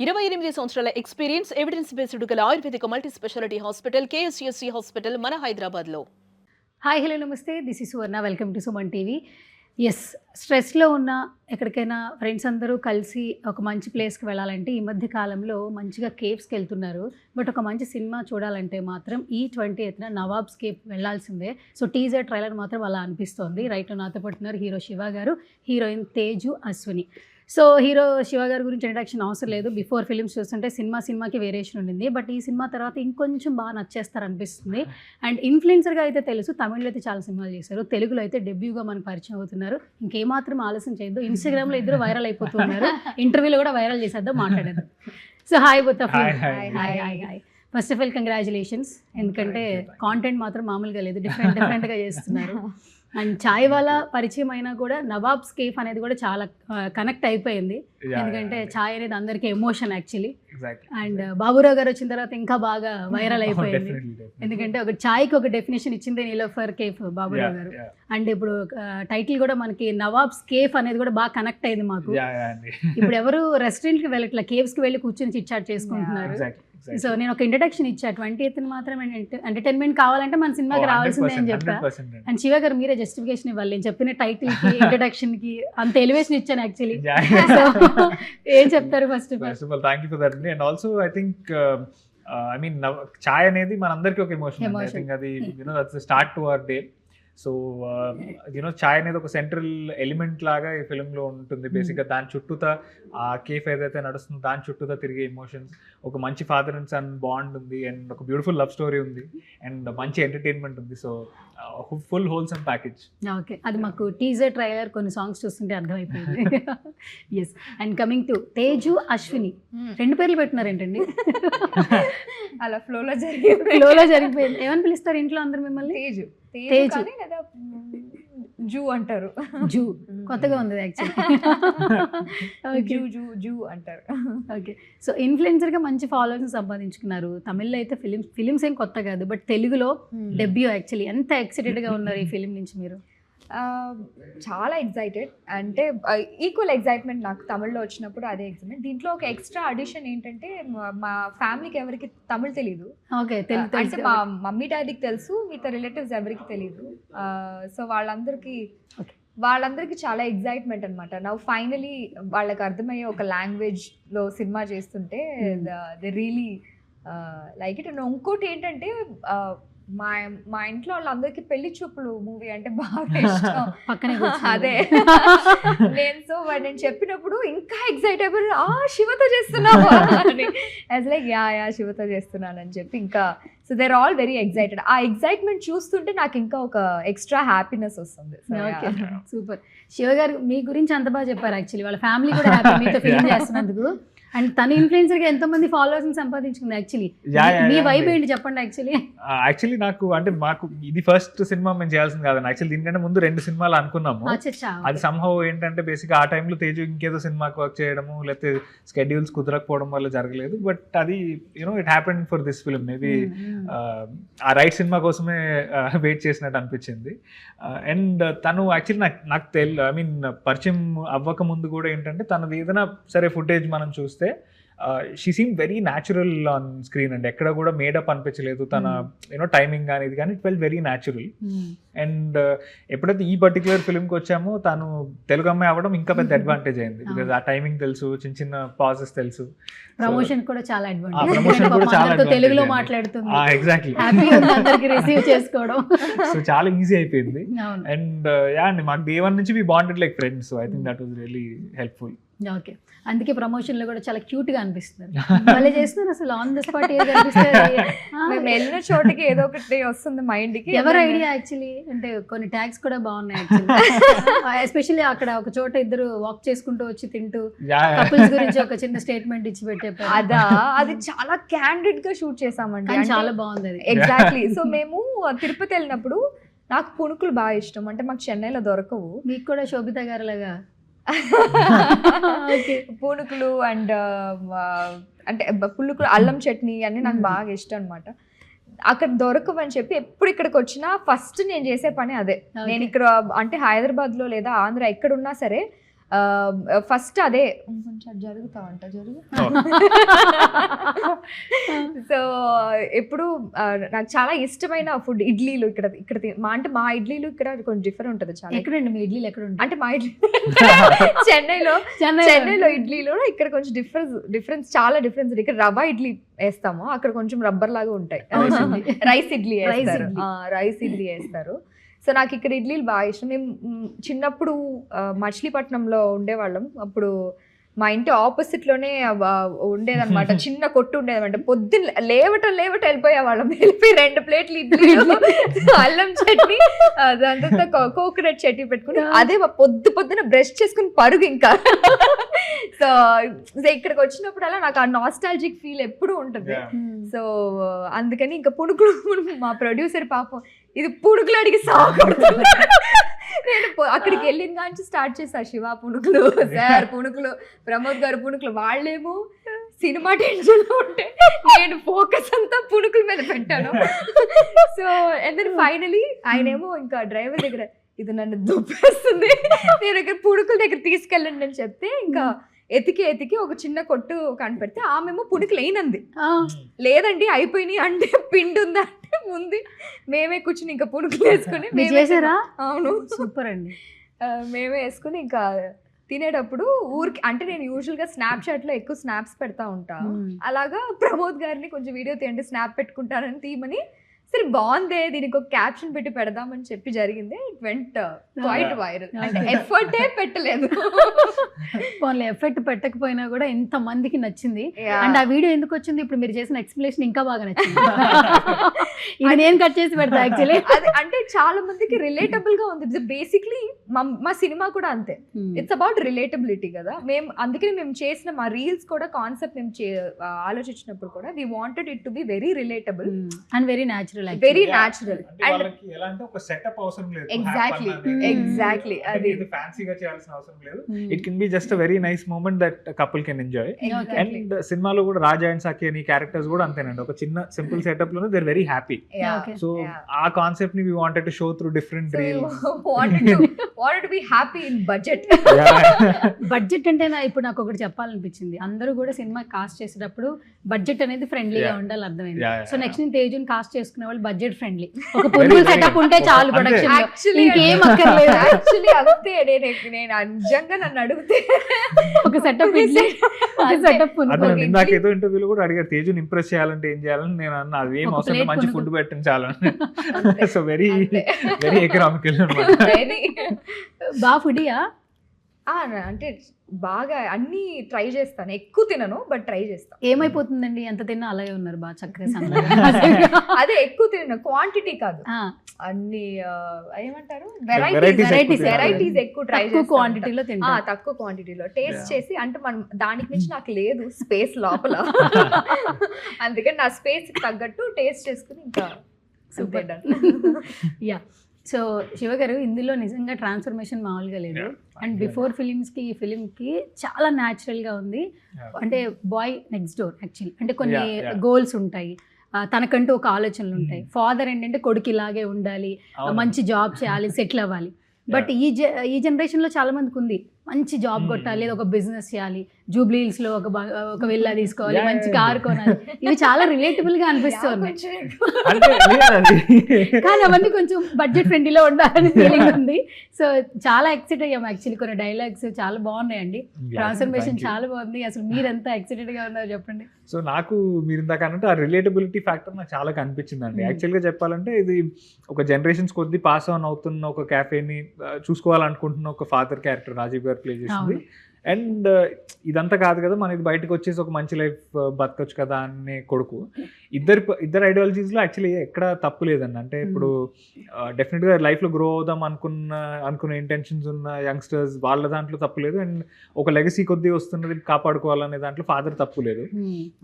28 సంవత్సరాల experience evidence based గల Ayurvedic multi speciality hospital KSCSC hospital మన హైదరాబాద్లో. Hi hello namaste, this is Suvarna. Welcome to Suman TV. Yes, స్ట్రెస్లో ఉన్న ఎక్కడికైనా ఫ్రెండ్స్ అందరూ కలిసి ఒక మంచి ప్లేస్కి వెళ్ళాలంటే ఈ మధ్య కాలంలో మంచిగా కేవ్స్కి వెళ్తున్నారు. బట్ ఒక మంచి సినిమా చూడాలంటే మాత్రం ఈ 20th నవాబ్స్ కేవ్ వెళ్ళాల్సిందే. సో టీజర్ ట్రైలర్ మాత్రం అలా అనిపిస్తోంది. రైట్, నాతో పడుతున్నారు హీరో శివ గారు, heroine Teju Ashwini. So hero Shiva గారి గురించి ఇంట్రడక్షన్ అవసరం లేదు. బిఫోర్ ఫిలిమ్స్ చూస్తుంటే సినిమాకి వేరియేషన్ ఉండింది. బట్ ఈ సినిమా తర్వాత ఇంకొంచెం బాగా నచ్చేస్తారు అనిపిస్తుంది. అండ్ ఇన్ఫ్లుయెన్సర్గా అయితే తెలుసు, తమిళ్లో అయితే చాలా సినిమాలు చేశారు, తెలుగులో అయితే డెబ్యూగా మనకు పరిచయం అవుతున్నారు. ఇంకేమాత్రం ఆలస్యం చేయొద్దు, ఇన్స్టాగ్రామ్లో ఇద్దరు వైరల్ అయిపోతున్నారు. ఇంటర్వ్యూలో కూడా వైరల్ చేసేద్దాం, మాట్లాడేద్దాం. So hi both of you. Hi. First of all congratulations, ఎందుకంటే కాంటెంట్ మాత్రం మామూలుగా లేదు, డిఫరెంట్గా చేస్తున్నారు. అండ్ చాయ్ వాళ్ళ పరిచయం అయినా కూడా నవాబ్స్ కేఫ్ అనేది కూడా చాలా కనెక్ట్ అయిపోయింది. ఎందుకంటే చాయ్ అనేది అందరికీ ఎమోషన్ యాక్చువల్లీ. అండ్ బాబురావు గారు వచ్చిన తర్వాత ఇంకా బాగా వైరల్ అయిపోయింది. ఎందుకంటే ఒక చాయ్కి ఒక డెఫినేషన్ ఇచ్చింది నీలోఫర్ కేఫ్ బాబురావు గారు. అండ్ ఇప్పుడు టైటిల్ కూడా మనకి నవాబ్స్ కేఫ్ అనేది కూడా బాగా కనెక్ట్ అయింది మాకు. ఇప్పుడు ఎవరు రెస్టారెంట్కి వెళ్ళట్లా, కేవ్స్కి వెళ్ళి కూర్చొని చిట్ చాట్ చేసుకుంటున్నారు. సో నేను ఒక ఇంట్రడక్షన్ ఇచ్చా, 20th మాత్రం ఎంటర్టైన్మెంట్ కావాలంటే మన సినిమాకి రావాల్సిందే అని చెప్పా. అండ్ శివ గారు మీరే జస్టిఫికేషన్ ఇవ్వాలి. నేను చెప్పిన టైటిల్ కి ఇంట్రడక్షన్ కి అంత ఎలివేషన్ ఇచ్చాను యాక్చువల్లీ. సో ఏం చెప్తారు first of all? Thank you for that. And also I think I mean చాయ్ అనేది మనందరికీ ఒక ఎమోషన్. ఐ థింక్ అది that's the start to our day. So చాయ్ అనేది ఒక సెంట్రల్ ఎలిమెంట్ లాగా ఈ ఫిలింలో ఉంటుంది. బేసిక్గా దాని చుట్టూతా ఆ కేఫ్ ఏదైతే నడుస్తుందో దాని చుట్టూతా తిరిగే ఎమోషన్స్, ఒక మంచి ఫాదర్ అండ్ సన్ బాండ్ ఉంది, అండ్ ఒక బ్యూటిఫుల్ లవ్ స్టోరీ ఉంది, అండ్ మంచి ఎంటర్టైన్మెంట్ ఉంది. So full wholesome package. Okay, అది మాకు టీజర్ ట్రైలర్ కొన్ని సాంగ్స్ చూస్తుంటే అర్థమైపోయింది. Yes, and coming to Teju Ashwini, రెండు పేర్లు పెట్టినారు ఏంటండి? అలా ఫ్లోలో జరిగిపోయింది. ఏమని పిలుస్తారు ఇంట్లో అందరు మిమ్మల్ని? తేజు లేదా జూ అంటారు. జూ కొత్తగా ఉంది యాక్చువల్లీ. జూ అంటారు. ఓకే, సో ఇన్ఫ్లుయెన్సర్గా మంచి ఫాలోవర్స్ సంపాదించుకున్నారు. తమిళ్లో అయితే ఫిలిమ్స్ ఏం కొత్త కాదు, బట్ తెలుగులో డెబ్యూ యాక్చువల్లీ. ఎంత ఎక్సైటెడ్గా ఉన్నారు ఈ ఫిలిం నుంచి మీరు? చాలా ఎగ్జైటెడ్, అంటే ఈక్వల్ ఎగ్జైట్మెంట్ నాకు తమిళ్లో వచ్చినప్పుడు అదే ఎగ్జైట్మెంట్. దీంట్లో ఒక ఎక్స్ట్రా అడిషన్ ఏంటంటే, మా ఫ్యామిలీకి ఎవరికి తమిళ్ తెలీదు. ఓకే, అంటే మా మమ్మీ డాడీకి తెలుసు, మిగతా రిలేటివ్స్ ఎవరికి తెలీదు. సో వాళ్ళందరికీ చాలా ఎగ్జైట్మెంట్ అనమాట. నౌ ఫైనలీ వాళ్ళకి అర్థమయ్యే ఒక లాంగ్వేజ్లో సినిమా చేస్తుంటే they really like it. And ఇంకోటి ఏంటంటే, మా ఇంట్లో వాళ్ళందరికీ పెళ్లి చూపులు మూవీ అంటే బాగా ఇష్టం. పక్కనే అదే నేను చెప్పినప్పుడు ఇంకా ఎగ్జైట్ అయిపోయి, శివతో చేస్తున్నావు అని. యాజ్ లైక్ యా శివతో చేస్తున్నాను అని చెప్పి ఇంకా. So there all very excited. ఆ ఎగ్జైట్మెంట్ చూస్తుంటే నాకు ఇంకా ఒక ఎక్స్ట్రా హ్యాపీనెస్ వస్తుంది. సూపర్. శివ గారు మీ గురించి అంత బాగా చెప్పారు యాక్చువల్లీ. వాళ్ళ ఫ్యామిలీ కూడా హ్యాపీ మీతో ఫిల్మ్ చేస్తున్నందుకు. అండ్ తన ఇన్ఫ్లుయెన్సర్గా ఎంతో మంది ఫాలోవర్స్ సంపాదించుకుంది యాక్చువల్లీ. మీ వైబ్ ఏంటి చెప్పండి? యాక్చువల్లీ నాకు అంటే మాకు ఇది ఫస్ట్ సినిమా మేము చేయాల్సింది కాదండి. యాక్చువల్లీ దీనికంటే ముందు 2 సినిమాలు అనుకున్నాము. అది సంహవ్ ఏంటంటే బేసిక్గా ఆ టైంలో తేజు ఇంకేదో సినిమాకి వర్క్ చేయడము, లేకపోతే స్కెడ్యూల్స్ కుదరకపోవడం వల్ల జరగలేదు. బట్ అది it happened for this film. Maybe ఆ రైట్ సినిమా కోసమే వెయిట్ చేసినట్టు అనిపించింది. అండ్ తను యాక్చువల్లీ నాకు ఐ మీన్ పరిచయం అవ్వక ముందు కూడా ఏంటంటే, తనది ఏదైనా సరే ఫుటేజ్ మనం చూస్తే she seem very natural on screen అండి. ఎక్కడ కూడా మేడప్ అనిపించలేదు. తన టైమింగ్ కానీ ఇది కానీ it fell very natural. And ఎప్పుడైతే ఈ పర్టికులర్ ఫిల్మ్కి వచ్చామో తను తెలుగు అమ్మాయి అవ్వడం ఇంకా పెద్ద అడ్వాంటేజ్ అయింది. బికాజ్ ఆ టైమింగ్ తెలుసు, చిన్న చిన్న పాజెస్ తెలుసు. ప్రమోషన్ కూడా చాలా అడ్వాంటేజ్, తెలుగులో మాట్లాడుతుంది. ఎగ్జాక్ట్లీ, రిసీవ్ చేసుకోవడం సో చాలా ఈజీ అయిపోయింది. అండ్ అండి మాకు డే 1 నుంచి we bonded like friends. So I think that was really helpful. Okay, అందుకే ప్రమోషన్లో కూడా చాలా క్యూట్గా అనిపిస్తున్నారు. మళ్ళీ చేస్తున్నారు అసలు ఆన్ ద స్పాట్ ఏదో అనిపిస్తుంది. మేము వెళ్ళిన చోటికి ఏదో ఒకటి వస్తుంది మైండ్కి. ఎవరు ఐడియా యాక్చువల్లీ? అంటే కొన్ని ట్యాగ్స్ కూడా బాగున్నాయి ఎస్పెషల్లీ అక్కడ ఒక చోట ఇద్దరు వాక్ చేసుకుంటూ వచ్చి తింటూ కపుల్స్ గురించి ఒక చిన్న స్టేట్మెంట్ ఇచ్చి పెట్టారు. అది చాలా క్యాండిడ్ గా షూట్ చేసామండి. చాలా బాగుంది అది. ఎగ్జాక్ట్లీ. సో మేము తిరుపతి వెళ్ళినప్పుడు నాకు పుణుకులు బాగా ఇష్టం, అంటే మాకు చెన్నైలో దొరకవు. మీకు కూడా శోభిత గారు లాగా పుణుకులు అండ్ అంటే పులుకులు, అల్లం చట్నీ అన్నీ నాకు బాగా ఇష్టం అనమాట. అక్కడ దొరకవని చెప్పి ఎప్పుడు ఇక్కడికి వచ్చినా ఫస్ట్ నేను చేసే పని అదే. నేను ఇక్కడ అంటే హైదరాబాద్లో లేదా ఆంధ్ర ఎక్కడున్నా సరే ఫస్ట్ అదే కొంచెం జరుగుతామంట సో ఎప్పుడు నాకు చాలా ఇష్టమైన ఫుడ్ ఇడ్లీలు ఇక్కడ అంటే మా ఇడ్లీలు ఇక్కడ కొంచెం డిఫరెంట్ ఉంటుంది చాలా. ఎక్కడండి మీ ఇడ్లీలు ఎక్కడ ఉంటాయి? అంటే మా ఇడ్లీ చెన్నైలో ఇడ్లీలో ఇక్కడ కొంచెం డిఫరెన్స్ చాలా డిఫరెన్స్. ఇక్కడ రవ్వ ఇడ్లీ వేస్తాము, అక్కడ కొంచెం రబ్బర్ లాగా ఉంటాయి. రైస్ ఇడ్లీ వేస్తారు. సో నాకు ఇక్కడ ఇడ్లీలు బాగా ఇష్టం. మేము చిన్నప్పుడు మచిలీపట్నంలో ఉండేవాళ్ళం. అప్పుడు మా ఇంటి ఆపోజిట్లోనే ఉండేదన్నమాట, చిన్న కొట్టు ఉండేదన్నమాట. పొద్దున్న లేవటం వెళ్ళిపోయేవాళ్ళం. వెళ్ళిపోయి 2 ప్లేట్లు ఇడ్లీలు, అల్లం చట్నీ, దాంతో కోకోనట్ చట్నీ పెట్టుకుని అదే పొద్దున బ్రష్ చేసుకుని పరుగు ఇంకా. సో ఇక్కడికి వచ్చినప్పుడల్లా నాకు ఆ నాస్టాలజిక్ ఫీల్ ఎప్పుడు ఉంటుంది. సో అందుకని ఇంకా పుణుకులు మా ప్రొడ్యూసర్ పాపం ఇది పుణుకులు అడిగి సాగుతున్నాడు. నేను అక్కడికి వెళ్ళిన కానీ స్టార్ట్ చేశా, శివ పుణుకులు, సార్ పుణుకులు, ప్రమోద్ గారు పుణుకులు. వాళ్ళేమో సినిమా టెన్షన్ లో ఉంటే నేను ఫోకస్ అంతా పుణుకుల మీద పెట్టాను. సో అండ్ దెన్ ఫైనలీ ఆయనేమో ఇంకా డ్రైవర్ దగ్గర ఇది నన్ను దుప్పేస్తుంది, నేను ఇక్కడ పుణుకుల దగ్గర తీసుకెళ్ళండి అని చెప్తే ఇంకా ఎతికి ఒక చిన్న కొట్టు కనిపెడితే ఆమెమో పుణుకులు అయినంది. లేదండి అయిపోయినాయి అంటే పిండి ఉందా అంటే ఉంది. మేమే కూర్చుని ఇంకా పుణుకులు వేసుకుని చేసారా? అవును, సూపర్ అండి. మేమే వేసుకుని ఇంకా తినేటప్పుడు ఊరికి అంటే నేను యూజువల్గా స్నాప్చాట్లో ఎక్కువ స్నాప్స్ పెడతా ఉంటా. అలాగా ప్రమోద్ గారిని కొంచెం వీడియో తీయండి స్నాప్ పెట్టుకుంటానని తీయమని, సరే బాగుందే దీనికి ఒక క్యాప్షన్ పెట్టి పెడదామని చెప్పి జరిగింది. It went quite viral. అంటే ఎఫర్టే పెట్టలేదు. పోన్లే, ఎఫెక్ట్ పెట్టకపోయినా కూడా ఎంత మందికి నచ్చింది. అండ్ ఆ వీడియో ఎందుకు వచ్చింది, ఇప్పుడు మీరు చేసిన ఎక్స్ప్లెనేషన్ ఇంకా బాగా నచ్చింది. ఇది నేను కట్ చేసి పెడతా యాక్చువల్లీ. అంటే చాలా మందికి రిలేటబుల్ గా ఉంది. బేసిక్లీ మా సినిమా కూడా అంతే, ఇట్స్ అబౌట్ రిలేటబిలిటీ కదా. అందుకని మేము చేసిన మా రీల్స్ కూడా కాన్సెప్ట్ మేము ఆలోచించినప్పుడు కూడా we wanted it to be very relatable and very natural. Very natural. వాళ్ళకి ఎలా అంటే ఒక సెటప్ అవసరం లేదు. ఎగ్జాక్ట్లీ అది ఫ్యాన్సీగా చేయాల్సిన అవసరం లేదు. It can be just a very nice moment that couple can enjoy. And సినిమాలో కూడా రాజా అండ్ సఖి అని క్యారెక్టర్స్ కూడా అంతేనండి, ఒక చిన్న సింపుల్ సెటప్ లోనే they are very happy. So ఆ కాన్సెప్ట్ ని we wanted to show through different reels. Wanted to be happy in budget. Budget అంటే ఇప్పుడు నాకు ఒకటి చెప్పాలనిపించింది. అందరూ కూడా సినిమా కాస్ట్ చేసేటప్పుడు బడ్జెట్ అనేది ఫ్రెండ్లీగా ఉండాలి, అర్థమైంది. సో నెక్స్ట్ నేను తేజుని కాస్ట్ చేసుకునే వాళ్ళు బడ్జెట్ ఫ్రెండ్లీ, ఒక పుణుకుల సెటప్ ఉంటే చాలు ప్రొడక్షన్, ఇంకేం అక్కర్లేదు. యాక్చువల్లీ అంతే. నేను నిజంగా నన్ను అడిగితే ఒక సెటప్ ఇందాకేదో ఇంటర్వ్యూలో కూడా అడిగారు తేజుని ఇంప్రెస్ చేయాలంటే ఏం చేయాలని. నేను అన్న అది ఏం అవసరం, మంచి ఫుడ్ పెట్టండి చాలు. సో వెరీ వెరీ ఎకనామికల్ అన్నమాట. బాగా ఫుడియా? అంటే బాగా అన్ని ట్రై చేస్తాను, ఎక్కువ తినను బట్ ట్రై చేస్తాను. ఏమైపోతుందండి ఎంత తిన్నా అలాగే ఉన్నారు బాగా చక్కగా. అదే ఎక్కువ తినను, క్వాంటిటీ కాదు, అన్ని ఏమంటారు వెరైటీస్ ఎక్కువ ట్రై చేస్తాను. క్వాంటిటీలో తింటా, తక్కువ క్వాంటిటీలో టేస్ట్ చేసి. అంటే మనం దానికి మించి నాకు లేదు స్పేస్ లోపల, అందుకని నా స్పేస్ తగ్గట్టు టేస్ట్ చేసుకుని ఇంకా సూపర్. యా. సో శివ గారు, ఇందులో నిజంగా ట్రాన్స్ఫర్మేషన్ మామూలుగా లేదు. అండ్ బిఫోర్ ఫిలిమ్స్కి ఈ ఫిలింకి చాలా న్యాచురల్గా ఉంది. అంటే బాయ్ నెక్స్ట్ డోర్ యాక్చువల్లీ, అంటే కొన్ని గోల్స్ ఉంటాయి, తనకంటూ ఒక ఆలోచనలు ఉంటాయి. ఫాదర్ ఏంటంటే కొడుకు ఇలాగే ఉండాలి, మంచి జాబ్ చేయాలి, సెటిల్ అవ్వాలి. బట్ ఈ జనరేషన్లో చాలా మందికి ఉంది, మంచి జాబ్ కొట్టాలి, ఒక బిజినెస్ చేయాలి, జూబ్లీ హిల్స్ లో ఒక విల్లా తీసుకోవాలి, మంచి కార్ కొనాలి. ఇవి చాలా రిలేటబుల్ గా అనిపిస్తుంది, కానీ అవన్నీ కొంచెం బడ్జెట్ ఫ్రెండ్లీలో ఉండాలని ఫీలింగ్ ఉంది. సో చాలా ఎక్సైట్ అయ్యాం యాక్చువల్లీ. కొన్ని డైలాగ్స్ చాలా బాగున్నాయండి, ట్రాన్స్ఫర్మేషన్ చాలా బాగుంది. అసలు మీరు ఎంత ఎక్సైటెడ్ గా ఉన్నారో చెప్పండి. సో నాకు మీరు ఇందాక అన్నట్టు ఆ రిలేటబిలిటీ ఫ్యాక్టర్ నాకు చాలా కనిపించింది అండి. యాక్చువల్గా చెప్పాలంటే ఇది ఒక జనరేషన్స్ కొద్ది పాస్ ఆన్ అవుతున్న ఒక క్యాఫేని చూసుకోవాలనుకుంటున్న ఒక ఫాదర్ క్యారెక్టర్ రాజీవ్ గారు ప్లే చేసింది. అండ్ ఇదంతా కాదు కదా, మన ఇది బయటకు వచ్చేసి ఒక మంచి లైఫ్ బతకొచ్చు కదా అనే కొడుకు. ఇద్దరు ఐడియాలజీస్లో యాక్చువల్లీ ఎక్కడ తప్పు లేదండి. అంటే ఇప్పుడు డెఫినెట్గా లైఫ్లో గ్రో అవుదాం అనుకునే ఇంటెన్షన్స్ ఉన్న యంగ్స్టర్స్ వాళ్ళ దాంట్లో తప్పు లేదు. అండ్ ఒక లెగసీ కొద్దీ వస్తున్నది కాపాడుకోవాలనే దాంట్లో ఫాదర్ తప్పు లేదు.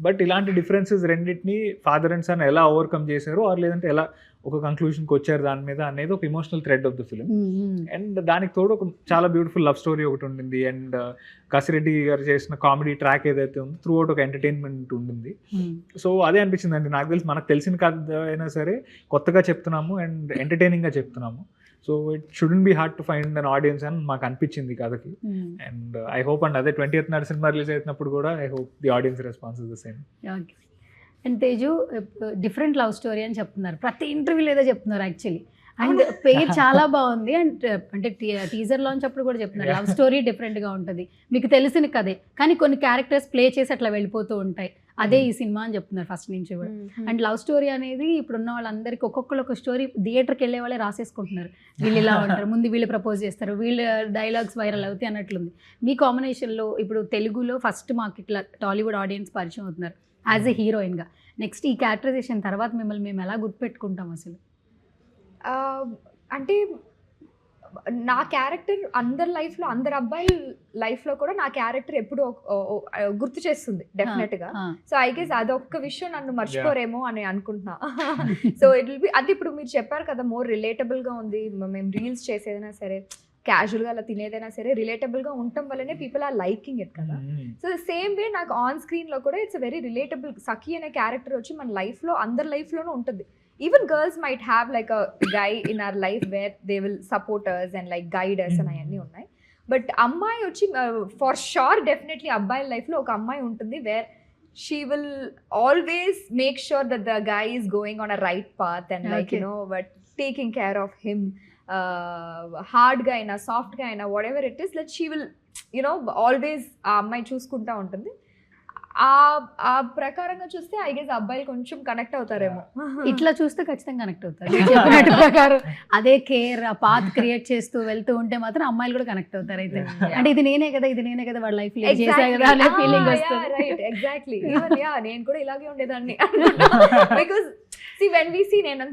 బట్ ఇలాంటి డిఫరెన్సెస్ రెండింటిని ఫాదర్ అండ్ సన్ ఎలా ఓవర్కమ్ చేశారు, ఆర్ లేదంటే ఎలా ఒక కంక్లూషన్కి వచ్చారు దాని మీద అనేది ఒక emotional thread of the film. And దానికి తోడు ఒక చాలా బ్యూటిఫుల్ లవ్ స్టోరీ ఒకటి ఉండింది. అండ్ కసిరెడ్డి గారు చేసిన కామెడీ ట్రాక్ ఏదైతే ఉందో త్రూ అవుట్ ఒక ఎంటర్టైన్మెంట్ ఉండింది. సో అదే అనిపించింది అండి. నాకు తెలిసి మనకు తెలిసిన కథ అయినా సరే కొత్తగా చెప్తున్నాము అండ్ ఎంటర్టైనింగ్గా చెప్తున్నాము. So it shouldn't be hard to find an audience అని మాకు అనిపించింది కథకి. అండ్ ఐ హోప్ అండ్ అదే 20th నాడు సినిమా రిలీజ్ అయినప్పుడు కూడా I hope the audience response is the same. Okay. And Teju different love story అని చెప్తున్నారు, ప్రతి ఇంటర్వ్యూలో ఏదో చెప్తున్నారు యాక్చువల్లీ. అండ్ పేరు చాలా బాగుంది. అండ్ అంటే టీజర్ లాంచ్ అప్పుడు కూడా చెప్తున్నారు లవ్ స్టోరీ డిఫరెంట్గా ఉంటుంది, మీకు తెలిసిన కథే కానీ కొన్ని క్యారెక్టర్స్ ప్లే చేసి అట్లా వెళ్ళిపోతూ ఉంటాయి, అదే ఈ సినిమా అని చెప్తున్నారు ఫస్ట్ నుంచి కూడా. అండ్ లవ్ స్టోరీ అనేది ఇప్పుడున్న వాళ్ళందరికీ ఒక్కొక్కరు ఒక స్టోరీ థియేటర్కి వెళ్ళే వాళ్ళే రాసేసుకుంటున్నారు, వీళ్ళు ఇలా ఉంటారు, ముందు వీళ్ళు ప్రపోజ్ చేస్తారు, వీళ్ళ డైలాగ్స్ వైరల్ అవుతాయి అన్నట్లుంది. మీ కాంబినేషన్లో ఇప్పుడు తెలుగులో ఫస్ట్ మాకు ఇట్లా టాలీవుడ్ ఆడియన్స్ పరిచయం అవుతున్నారు యాజ్ ఎ హీరోయిన్గా. నెక్స్ట్ ఈ క్యారెక్టరైజేషన్ తర్వాత మిమ్మల్ని మేము ఎలా గుర్తుపెట్టుకుంటాం అసలు? అంటే నా క్యారెక్టర్ అందరి లైఫ్లో, అందరి అబ్బాయిల లైఫ్లో కూడా నా క్యారెక్టర్ ఎప్పుడు గుర్తు చేస్తుంది డెఫినెట్గా. సో ఐ గెస్ అదొక్క విషయం నన్ను మర్చిపోరేమో అని అనుకుంటున్నా. సో ఇట్ విల్ బి అది ఇప్పుడు మీరు చెప్పారు కదా, మోర్ రిలేటబుల్గా ఉంది, మేము రీల్స్ చేసేదైనా సరే, క్యాజువల్గా అలా తినేదైనా సరే రిలేటబుల్గా ఉండటం వల్లనే పీపుల్ ఆర్ లైకింగ్ ఇట్ కదా. సో సేమ్ వే నాకు ఆన్ స్క్రీన్లో కూడా ఇట్స్ వెరీ రిలేటబుల్. సఖీ అనే క్యారెక్టర్ వచ్చి మన లైఫ్లో అందరి లైఫ్లోనూ ఉంటుంది. Even girls might have like a guy in our life where they will support us and like guide us అని అవన్నీ ఉన్నాయి. బట్ అమ్మాయి వచ్చి ఫర్ షూర్ డెఫినెట్లీ అబ్బాయి లైఫ్లో ఒక అమ్మాయి ఉంటుంది wear she will always make sure that the guy is going on a right path and like you know but taking care of him, hard ga aina soft ga aina whatever it is, that she will you know always aa అమ్మాయి చూసుకుంటా ఉంటుంది. ఆ ప్రకారంగా చూస్తే I guess అబ్బాయిలు కొంచెం connect అవుతారేమో. ఇట్లా చూస్తే ఖచ్చితంగా కనెక్ట్ అవుతారు చెప్పినట్టు ప్రకారం. అదే కేర్ ఆ పాత్ క్రియేట్ చేస్తూ వెళ్తూ ఉంటే మాత్రం అమ్మాయిలు కూడా కనెక్ట్ అవుతారు. అయితే అంటే ఇది నేనే కదా వాళ్ళ లైఫ్ లో చేసా కదా అనే ఫీలింగ్ వస్తుంది. Right, exactly. ఈవెన్ యా నేను కూడా ఇలాగే ఉండేదాన్ని. Because see when we see నేను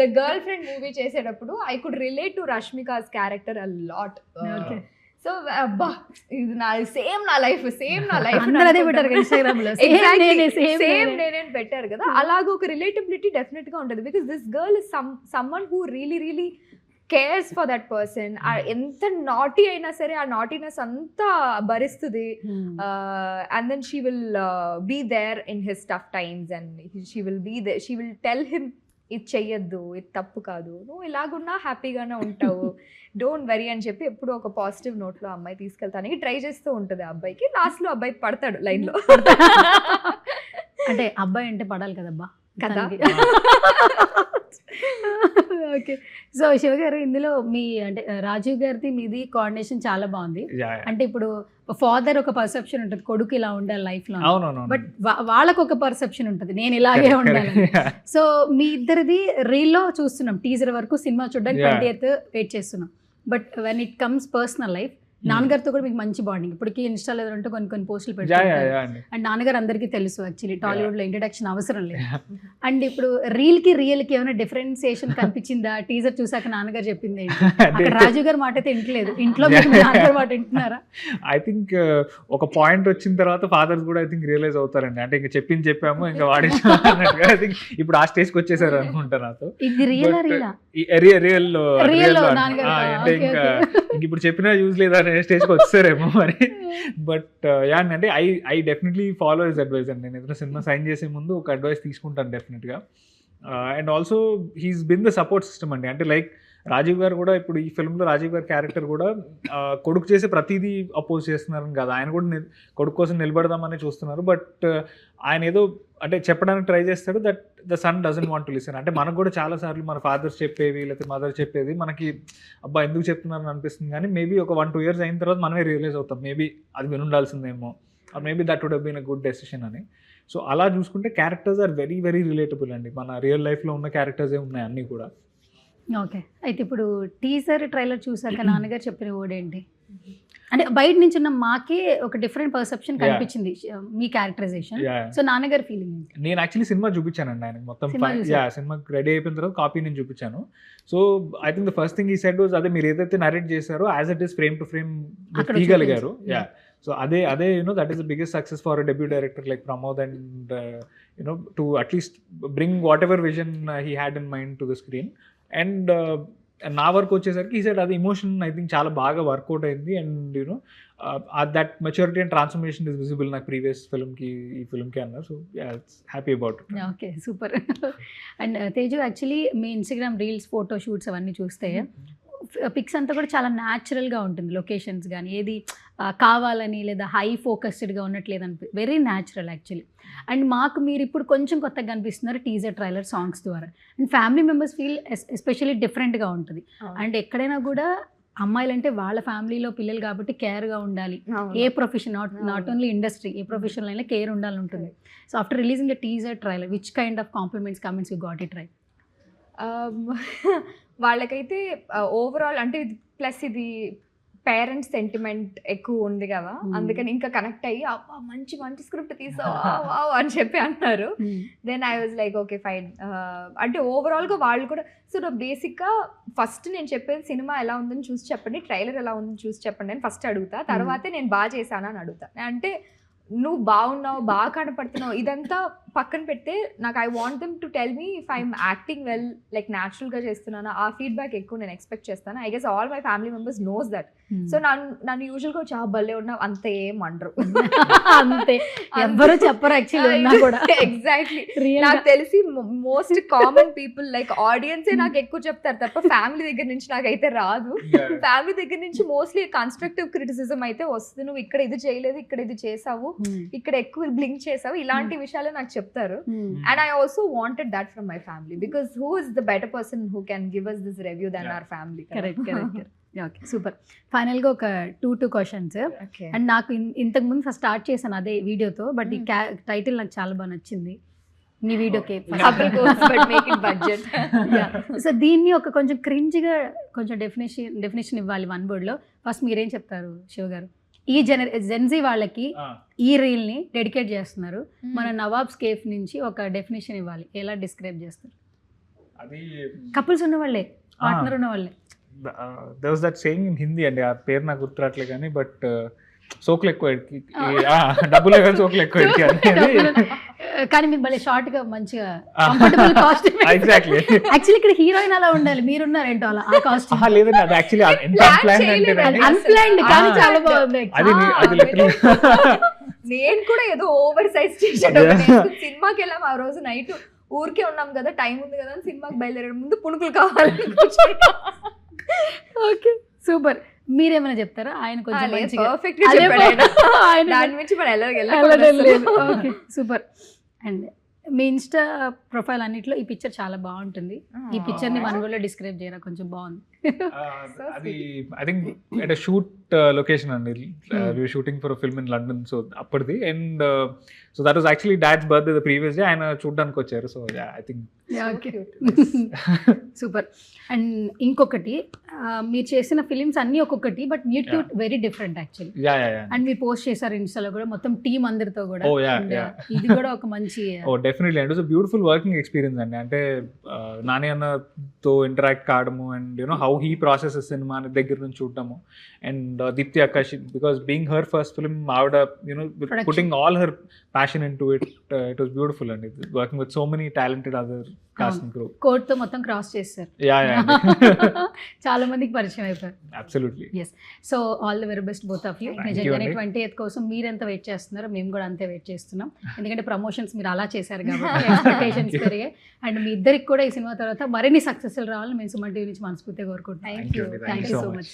the girlfriend మూవీ చేసేటప్పుడు I could relate to Rashmika's character a lot. So అబ్బా ఇది నా సేమ్ నా లైఫ్ నేనేం పెట్టారు కదా, అలాగే ఒక రిలేటబిలిటీ డెఫినెట్ గా ఉంటుంది. Because this girl is someone who really cares for that person. ఎంత నాటీ అయినా సరే ఆ నాటీనెస్ అంతా భరిస్తుంది. And then she will be there in his tough times and she will tell him ఇది చెయ్యొద్దు, ఇది తప్పు కాదు, నువ్వు ఇలాగున్నా హ్యాపీగానే ఉంటావు, డోంట్ వరీ అని చెప్పి ఎప్పుడు ఒక పాజిటివ్ నోట్లో అమ్మాయి తీసుకెళ్తానికి ట్రై చేస్తూ ఉంటుంది. ఆ అబ్బాయికి లాస్ట్లో అబ్బాయి పడతాడు లైన్లో. అంటే అబ్బాయి అంటే పడాలి కదబ్బా కదా. ఓకే. సో శివ గారు, ఇందులో మీ అంటే రాజీవ్ గారిది మీది కోఆర్డినేషన్ చాలా బాగుంది. అంటే ఇప్పుడు ఫాదర్ ఒక పర్సెప్షన్ ఉంటుంది, కొడుకు ఇలా ఉండాలి లైఫ్ లో, బట్ వాళ్ళకు ఒక పర్సెప్షన్ ఉంటుంది, నేను ఇలాగే ఉండాలి. సో మీ ఇద్దరిది రీల్లో చూస్తున్నాం, టీజర్ వరకు సినిమా చూడడానికి 20th వెయిట్ చేస్తున్నాం. But when it comes personal life, నాన్నగారితో కూడా మీకు మంచి బాండింగ్. ఇప్పటికీ ఇన్స్టాలో ఏదంటే కొన్ని పోస్టులు పెడతారు. అండ్ నాన్నగారు అందరికీ తెలుసు యాక్చువల్లీ, టాలీవుడ్ లో ఇంట్రడక్షన్ అవసరం లేదు. అండ్ ఇప్పుడు రియల్ కి ఏమైనా డిఫరెన్సియేషన్ కనిపించిందా? టీజర్ చూసాక నాన్నగారు చెప్పింది రాజు గారి మాట అయితే ఇంటలేదు, ఇంట్లో నాన్నగారి మాట వింటున్నారా? ఐ థింక్ ఒక పాయింట్ వచ్చిన తర్వాత ఫాదర్స్ కూడా ఐ థింక్ రియలైజ్ అవుతారండి. అంటే ఇంకా చెప్పాము ఇంకా వాడేసాము అన్నట్టుగా. ఐ థింక్ ఇప్పుడు ఆ స్టేజ్ కి వచ్చేసారు అనుకుంటా నాతో. ఇది రియల్ అంటే ఇంకా ఇప్పుడు చెప్పినా యూజ్ లేదా స్టేజ్కి వచ్చారేమో మరి. బట్ యా అంటే I definitely follow his advice అండి. నేను ఏదైనా సినిమా సైన్ చేసే ముందు ఒక అడ్వైస్ తీసుకుంటాను డెఫినెట్గా. And also he's been the support system అండి. అంటే లైక్ రాజీవ్ గారు కూడా ఇప్పుడు ఈ ఫిల్మ్లో రాజీవ్ గారి క్యారెక్టర్ కూడా కొడుకు చేసే ప్రతిదీ అపోజ్ చేస్తున్నారని కాదు, ఆయన కూడా కొడుకు కోసం నిలబడదామని చూస్తున్నారు. బట్ ఆయన ఏదో అంటే చెప్పడానికి ట్రై చేస్తాడు that the son doesn't want to listen. అంటే మనకు కూడా చాలాసార్లు మన ఫాదర్స్ చెప్పేవి లేకపోతే మదర్ చెప్పేది మనకి అబ్బా ఎందుకు చెప్తున్నారని అనిపిస్తుంది, కానీ మేబీ ఒక 1-2 years అయిన తర్వాత మనమే రియలైజ్ అవుతాం మేబీ అది వినుండాల్సిందేమో, or maybe that would have been a good decision అని. సో అలా చూసుకుంటే characters are very very relatable అండి. మన రియల్ లైఫ్లో ఉన్న క్యారెక్టర్సే ఉన్నాయి అన్నీ కూడా. ఓకే. అయితే ఇప్పుడు టీజర్ ట్రైలర్ చూసాక నాన్నగారు చెప్పిన వర్డ్ ఏంటి? అంటే బయట నుంచి ఉన్న మాకే ఒక డిఫరెంట్ పర్సెప్షన్ కనిపించింది మీ క్యారెక్టరైజేషన్. సో నాన్నగారి ఫీలింగ్ ఏంటి? నేను యాక్చువల్లీ సినిమా చూపించానండి ఆయన మొత్తం. సినిమా రెడీ అయిపోయిన తర్వాత కాపీ నేను చూపించాను. So I think the first thing ఈ సెడ్ వాజ్ అదే మీరు ఏదైతే నరేట్ చేశారో as it is frame to frame తీయగలిగారు. సో అదే that is the biggest success for debut director like Pramod and to at least bring what vision he had in mind to the screen. And నా work వచ్చేసరికి ఈ side అది emotion I think చాలా బాగా work out అయింది. And you know that maturity and transformation is visible నాకు previous ఫిల్మ్కి ఈ ఫిల్మ్కి అన్నారు. So happy about it. Okay, super. And Teju, actually me Instagram reels, photo shoots అవన్నీ చూస్తే పిక్స్ అంతా కూడా చాలా న్యాచురల్గా ఉంటుంది. లొకేషన్స్ కానీ ఏది కావాలని లేదా హై ఫోకస్డ్గా ఉన్నట్లేదని, వెరీ న్యాచురల్ యాక్చువల్లీ. అండ్ మాకు మీరు ఇప్పుడు కొంచెం కొత్తగా కనిపిస్తున్నారు టీజర్, ట్రైలర్, సాంగ్స్ ద్వారా. And family members feel especially డిఫరెంట్గా ఉంటుంది. అండ్ ఎక్కడైనా కూడా అమ్మాయిలంటే వాళ్ళ ఫ్యామిలీలో పిల్లలు కాబట్టి కేర్గా ఉండాలి. ఏ ప్రొఫెషన్, నాట్ ఓన్లీ ఇండస్ట్రీ, ఏ ప్రొఫెషన్లో అయినా కేర్ ఉండాలి ఉంటుంది. So after releasing the teaser, trailer, which kind of compliments, comments you got it right? వాళ్ళకైతే ఓవరాల్ అంటే ప్లస్ ఇది పేరెంట్స్ సెంటిమెంట్ ఎక్కువ ఉంది కదా, అందుకని ఇంకా కనెక్ట్ అయ్యి అబ్బా మంచి మంచి స్క్రిప్ట్ తీసావు అని చెప్పి అన్నారు. Then I was like okay fine. అంటే ఓవరాల్గా వాళ్ళు కూడా సో బేసిక్గా ఫస్ట్ నేను చెప్పేది సినిమా ఎలా ఉందని చూసి చెప్పండి, ట్రైలర్ ఎలా ఉందని చూసి చెప్పండి అని ఫస్ట్ అడుగుతా. తర్వాతే నేను బాగా చేశాను అని అడుగుతా. అంటే నువ్వు బాగున్నావు, బాగా కనపడుతున్నావు ఇదంతా పక్కన పెడితే నాకు I want them to tell me if I'm acting well, like న్యాచురల్గా చేస్తున్నాను. ఆ ఫీడ్బ్యాక్ ఎక్కువ నేను ఎక్స్పెక్ట్ చేస్తాను. I guess all my family members knows that. So నన్ను యూజువల్గా చాలా భలే ఉన్నావు అంత ఏం అనరు. అంతే, ఎవ్వరు చెప్పరు యాక్చువల్లీ కూడా. ఎగ్జాక్ట్లీ, నాకు తెలిసి మోస్ట్ కామన్ పీపుల్ లైక్ ఆడియన్సే నాకు ఎక్కువ చెప్తారు తప్ప ఫ్యామిలీ దగ్గర నుంచి నాకైతే రాదు. ఫ్యామిలీ దగ్గర నుంచి మోస్ట్లీ కన్స్ట్రక్టివ్ క్రిటిసిజం అయితే వస్తుంది. నువ్వు ఇక్కడ ఇది చేయలేదు, ఇక్కడ ఇది చేసావు, ఇక్కడ ఎక్కువ బ్లింక్ చేసావు, ఇలాంటి విషయాలు నాకు చెప్తారు. And I also wanted that from my family because who is the better person who can give us this review then our family. Correct. Okay, super. ఫైనల్గా ఒక టూ క్వశ్చన్స్. అండ్ నాకు ఇంతకు ముందు ఫస్ట్ స్టార్ట్ చేశాను అదే వీడియోతో, but ఈ title నాకు చాలా బాగా నచ్చింది మీ వీడియోకి. సో దీన్ని ఒక కొంచెం క్రింజ్గా కొంచెం డెఫినేషన్ ఇవ్వాలి వన్ వర్డ్లో. ఫస్ట్ మీరేం చెప్తారు శివ గారు? ఈ జెన్జీ వాళ్ళకి ఈ రీల్ ని డెడికేట్ చేస్తున్నారు, మన నవాబ్స్ కేఫ్ నుంచి ఒక డెఫినేషన్ ఇవ్వాలి, ఎలా డిస్క్రైబ్ చేస్తారు? అది కపుల్స్ ఉన్న వాళ్ళే, పార్ట్నర్ ఉన్న వాళ్ళే. there was that saying in Hindi అండి, ఆ పేరు నాకు గుర్తురాట్లే కానీ, బట్ సోకులు ఎక్కువ డబ్బులు సోకులు ఎక్కువ కానీ మీకు భలే షార్ట్ గా మంచిగా కంఫర్టబుల్ కాస్ట్యూమ్. ఎగ్జాక్ట్లీ, యాక్చువల్లీ ఇక్కడ హీరోయిన్ అలా ఉండాలి, మీరున్నారు ఏంటో అలా ఆ కాస్ట్యూమ్. లేదండి, అది యాక్చువల్లీ అన్ప్లాన్డ్ కానీ చాలా బాగుంది. నేను కూడా ఏదో ఓవర్ సైజ్ చేసాను. సినిమాకి వెళ్ళాం ఆ రోజు నైట్, ఊరికే ఉన్నాం కదా, టైం ఉంది కదా అని సినిమాకి బయలుదేరే ముందు పుణుకులు కావాలి. Okay, super. మీరేమైనా చెప్తారా? ఆయన కొంచెం పర్ఫెక్ట్ గా చెప్పాడు, దాని నుంచి మనం వెళ్ళలేదు. Okay, super. And me Insta profile అన్నిట్లో ఈ పిక్చర్ చాలా బాగుంటుంది. ఈ పిక్చర్ ని వన్ వర్డ్ లో డిస్క్రైబ్ చేయరా? కొంచెం బాగుంది. అది I think at a shoot location అండి, we were shooting for a film in London, so అప్పటిది. And so that was actually dad's birthday the previous day, ఆయన చూడడానికి వచ్చారు. So I think super. And ఇంకొకటి, మీరు చేసిన ఫిలిమ్స్ అన్ని ఒక్కొక్కటి, బట్ న్యూట్ వెరీ డిఫరెంట్ యాక్చువల్లీ. అండ్ మీరు పోస్ట్ చేశారు ఇన్స్టాలో కూడా, మొత్తం టీమ్ అందరితో కూడా. ఇది కూడా ఒక మంచి definitely and it's a beautiful working experience అండి. అంటే నాని అన్నతో ఇంటరాక్ట్ కావడము, and you know how he processes cinema అనే దగ్గర నుంచి చూడటము. And Deepthi Akash, because being her first film, ఆవిడ you know putting all her passion into it. It was beautiful అండి, working with so many talented other cast and crew. Code తో మొత్తం cross చేశారు, చాలా మందికి పరిచయం అయిపోయారు. Absolutely. yes, so all the very best both of you. నిజంగానే 20th కోసం మీరు ఎంత వెయిట్ చేస్తున్నారో మేము కూడా అంతే వెయిట్ చేస్తున్నాం. ఎందుకంటే ప్రమోషన్స్ మీరు అలా చేశారు కాబట్టి ఎక్స్పెక్టేషన్స్ పెరిగాయి. అండ్ మీ ఇద్దరికి కూడా ఈ సినిమా తర్వాత మరిన్ని సక్సెస్ఫుల్ రావాలని మేము సుమన్ టీవీ నుంచి మనస్ఫూర్తిగా కోరుకుంటున్నాం. Thank you so much.